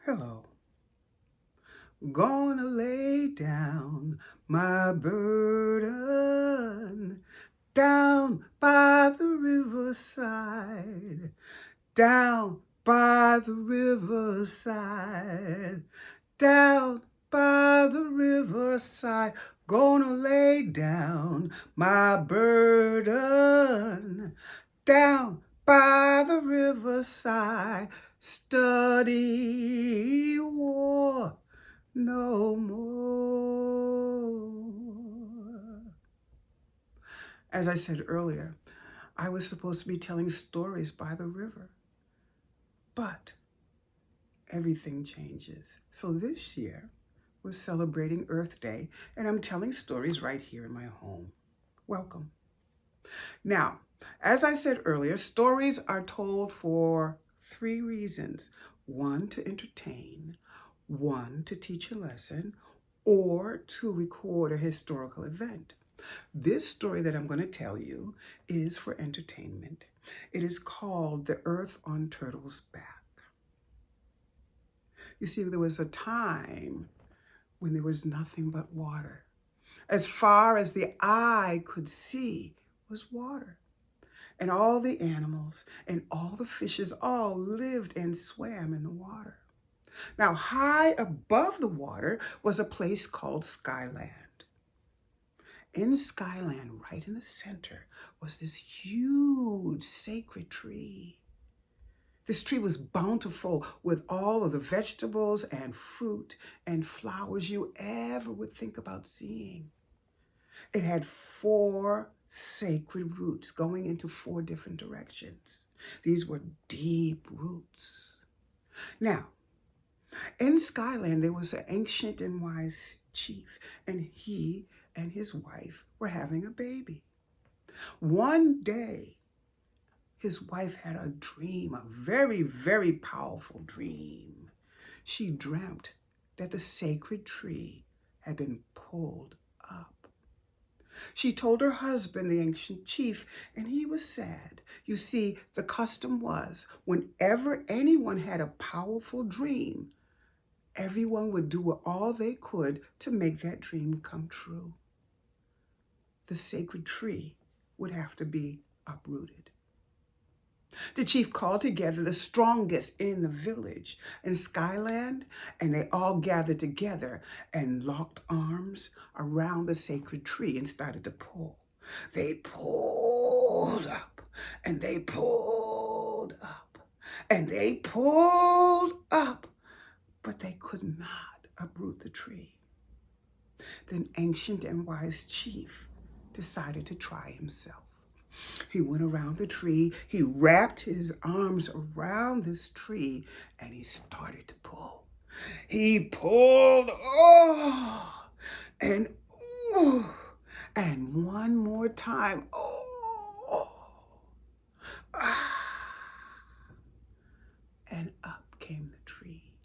Hello. Gonna lay down my burden down by the riverside, down by the riverside, down by the riverside. Gonna lay down my burden down by the riverside. Study war no more. As I said earlier, I was supposed to be telling stories by the river, but everything changes. So this year, we're celebrating Earth Day, and I'm telling stories right here in my home. Welcome. Now, as I said earlier, stories are told for three reasons. One, to entertain, one, to teach a lesson, or to record a historical event. This story that I'm going to tell you is for entertainment. It is called The Earth on Turtle's Back. You see, there was a time when there was nothing but water. As far as the eye could see was water. And all the animals and all the fishes all lived and swam in the water. Now, high above the water was a place called Skyland. In Skyland, right in the center, was this huge sacred tree. This tree was bountiful with all of the vegetables and fruit and flowers you ever would think about seeing. It had 4 sacred roots going into 4 different directions. These were deep roots. Now, in Skyland, there was an ancient and wise chief, and he and his wife were having a baby. One day, his wife had a dream, a very, very powerful dream. She dreamt that the sacred tree had been pulled up. She told her husband, the ancient chief, and he was sad. You see, the custom was whenever anyone had a powerful dream, everyone would do all they could to make that dream come true. The sacred tree would have to be uprooted. The chief called together the strongest in the village in Skyland, and they all gathered together and locked arms around the sacred tree and started to pull. They pulled up, and they pulled up, and they pulled up, but they could not uproot the tree. Then ancient and wise chief decided to try himself. He went around the tree, he wrapped his arms around this tree, and he started to pull. He pulled, and and one more time, and up came the tree.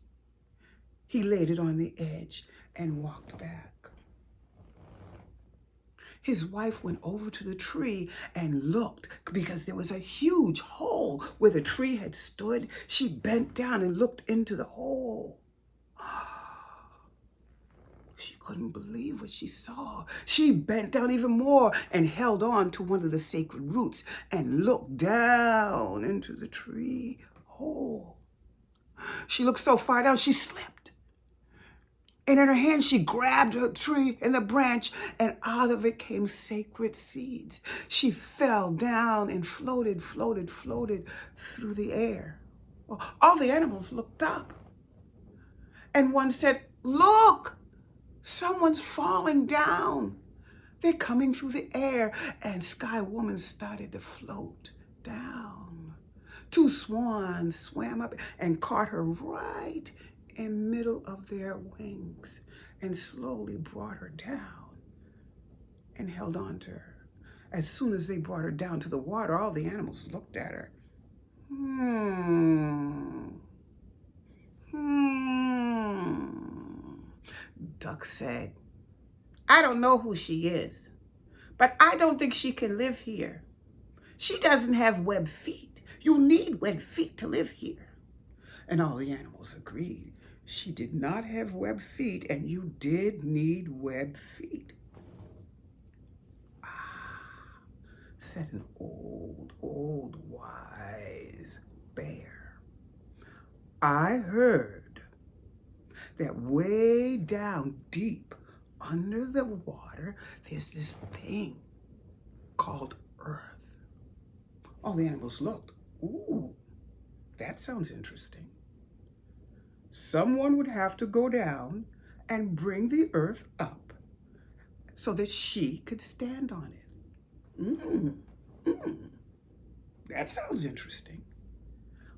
He laid it on the edge and walked back. His wife went over to the tree and looked because there was a huge hole where the tree had stood. She bent down and looked into the hole. She couldn't believe what she saw. She bent down even more and held on to one of the sacred roots and looked down into the tree hole. She looked so far down, she slipped. And in her hand, she grabbed the tree and the branch, and out of it came sacred seeds. She fell down and floated through the air. Well, all the animals looked up. And one said, "Look, someone's falling down. They're coming through the air." And Sky Woman started to float down. 2 swans swam up and caught her right in middle of their wings and slowly brought her down and held on to her. As soon as they brought her down to the water, all the animals looked at her. Duck said, "I don't know who she is, but I don't think she can live here. She doesn't have webbed feet. You need webbed feet to live here." And all the animals agreed. She did not have webbed feet, and you did need webbed feet. Ah, said an old, old wise bear. I heard that way down deep under the water, there's this thing called Earth. All the animals looked. Ooh, that sounds interesting. Someone would have to go down and bring the Earth up so that she could stand on it. That sounds interesting.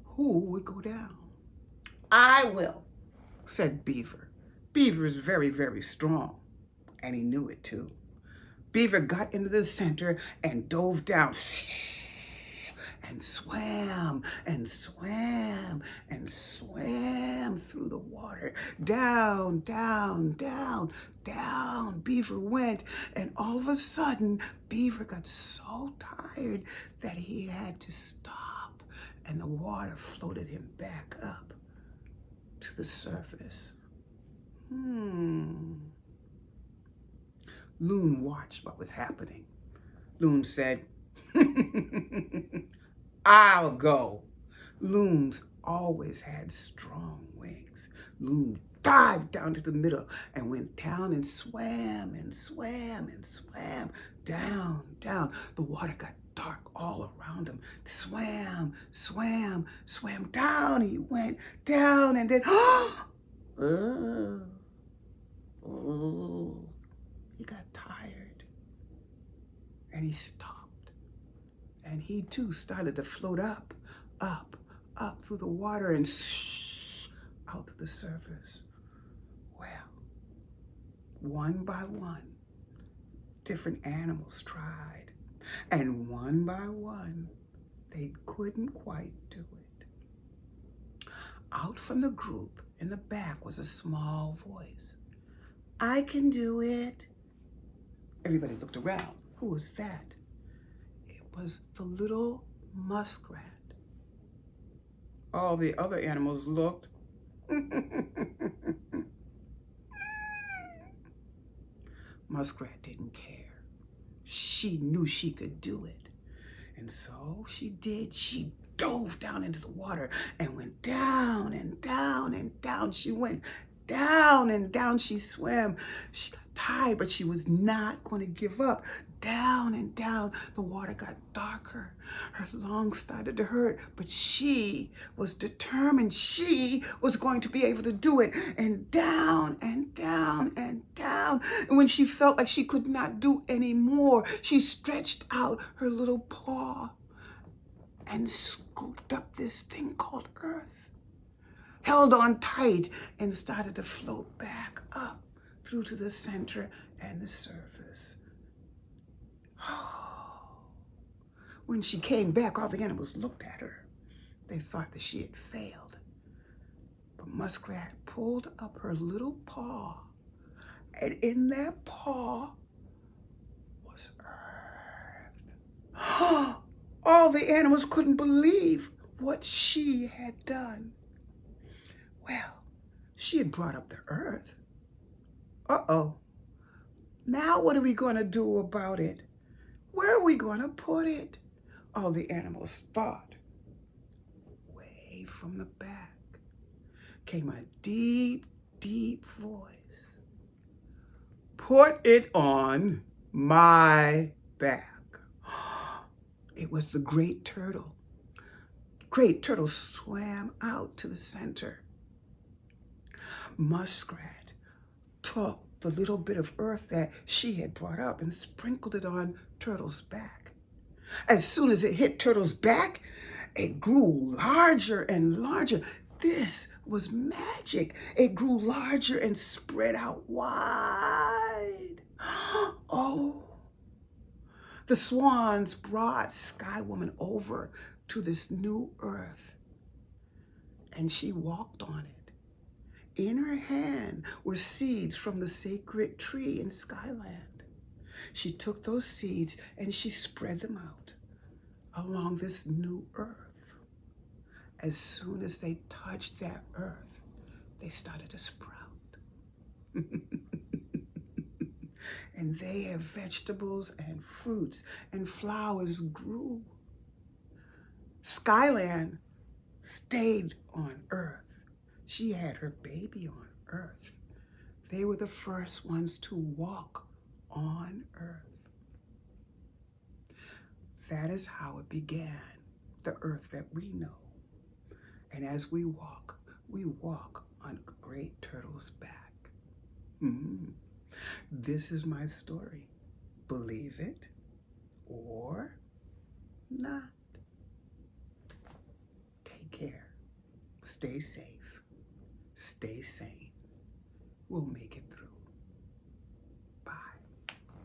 Who would go down? I will, said Beaver. Beaver is very, very strong, and he knew it too. Beaver got into the center and dove down and swam and swam and swam through the water. Down, down, down, down Beaver went, and all of a sudden Beaver got so tired that he had to stop, and the water floated him back up to the surface. Loon watched what was happening. Loon said, I'll go. Loons always had strong wings. Loon dived down to the middle and went down and swam and swam and swam. Down, down. The water got dark all around him. Swam, swam, swam. Down he went, down, and then, he got tired, and he stopped, and he too started to float up, up, up through the water and out to the surface. Well, one by one, different animals tried, and one by one, they couldn't quite do it. Out from the group in the back was a small voice. I can do it. Everybody looked around. Who was that? It was the little muskrat. All the other animals looked. Muskrat didn't care. She knew she could do it. And so she did. She dove down into the water and went down and down and down. She went down and down she swam. She got tired, but she was not going to give up. Down and down, the water got darker. Her lungs started to hurt, but she was determined. She was going to be able to do it. And down and down and down. And when she felt like she could not do any more, she stretched out her little paw and scooped up this thing called Earth, held on tight, and started to float back up through to the center and the surface. When she came back, all the animals looked at her. They thought that she had failed. But Muskrat pulled up her little paw, and in that paw was Earth. All the animals couldn't believe what she had done. Well, she had brought up the Earth. Uh-oh. Now what are we going to do about it? Where are we going to put it? All the animals thought. Way from the back came a deep, deep voice. Put it on my back. It was the great turtle. Great turtle swam out to the center. Muskrat took the little bit of earth that she had brought up and sprinkled it on Turtle's back. As soon as it hit Turtle's back, it grew larger and larger. This was magic. It grew larger and spread out wide. Oh, the swans brought Sky Woman over to this new Earth, and she walked on it. In her hand were seeds from the sacred tree in Skyland. She took those seeds and she spread them out along this new Earth. As soon as they touched that Earth, they started to sprout. And there vegetables and fruits and flowers grew. Skyland stayed on Earth. She had her baby on Earth. They were the first ones to walk on Earth. That is how it began, the Earth that we know. And as we walk on a great turtle's back. This is my story. Believe it or not. Take care. Stay safe. Stay sane. We'll make it through.